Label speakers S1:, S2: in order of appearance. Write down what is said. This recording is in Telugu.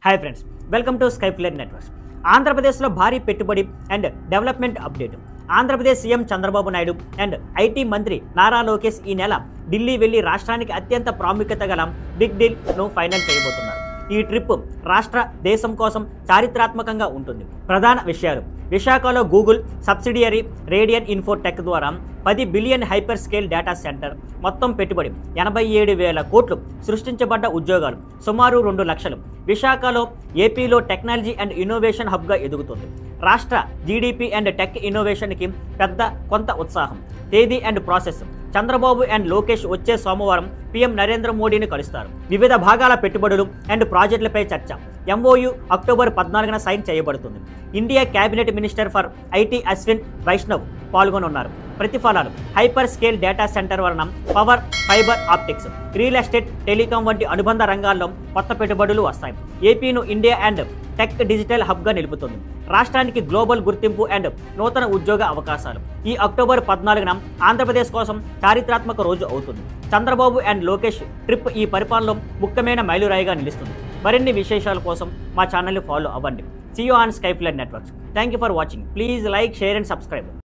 S1: Hi friends, welcome to Skyflare Networks. ఆంధ్రప్రదేశ్లో భారీ పెట్టుబడి and development update. Andhra Pradesh CM Chandrababu Naidu and IT మంత్రి నారా లోకేష్ ఈ నెల ఢిల్లీ వెళ్లి రాష్ట్రానికి అత్యంత ప్రాముఖ్యత గల బిగ్ డీల్ను ఫైనల్ చేయబోతున్నారు. ఈ ట్రిప్ రాష్ట్ర దేశం కోసం చారిత్రాత్మకంగా ఉంటుంది. ప్రధాన విషయాలు: విశాఖలో గూగుల్ సబ్సిడియరీ రేడియన్ ఇన్ఫోటెక్ ద్వారా 10 billion hyper scale data centre, మొత్తం పెట్టుబడి 87,000 కోట్లు, సృష్టించబడ్డ ఉద్యోగాలు సుమారు 2 లక్షలు. విశాఖలో ఏపీలో టెక్నాలజీ అండ్ ఇన్నోవేషన్ హబ్గా ఎదుగుతుంది. రాష్ట్ర జీడీపీ అండ్ టెక్ ఇన్నోవేషన్కి కొంత ఉత్సాహం. తేదీ and process: Chandrababu and Lokesh వచ్చే సోమవారం పీఎం నరేంద్ర మోడీని కలుస్తారు. వివిధ భాగాల పెట్టుబడులు అండ్ ప్రాజెక్టులపై చర్చ. ఎంఓయూ అక్టోబర్ 14న సైన్ చేయబడుతుంది. India cabinet minister for IT Ashwin Vaishnaw పాల్గొనున్నారు. ప్రతిఫలాలు: హైపర్ స్కేల్ డేటా సెంటర్ వలన power, fibre optics, real estate, telecom వంటి అనుబంధ రంగాల్లో కొత్త పెట్టుబడులు వస్తాయి. ఏపీను ఇండియా అండ్ టెక్ డిజిటల్ హబ్గా నిలుపుతుంది. రాష్ట్రానికి గ్లోబల్ గుర్తింపు అండ్ నూతన ఉద్యోగ అవకాశాలు. ఈ అక్టోబర్ 14న ఆంధ్రప్రదేశ్ కోసం చారిత్రాత్మక రోజు అవుతుంది. చంద్రబాబు అండ్ లోకేష్ ట్రిప్ ఈ పరిపాలనలో ముఖ్యమైన మైలురాయిగా నిలుస్తుంది. మరిన్ని విశేషాల కోసం మా ఛానల్ని ఫాలో అవ్వండి. See you on Skyflare Networks. Thank you for watching. Please like, share and subscribe.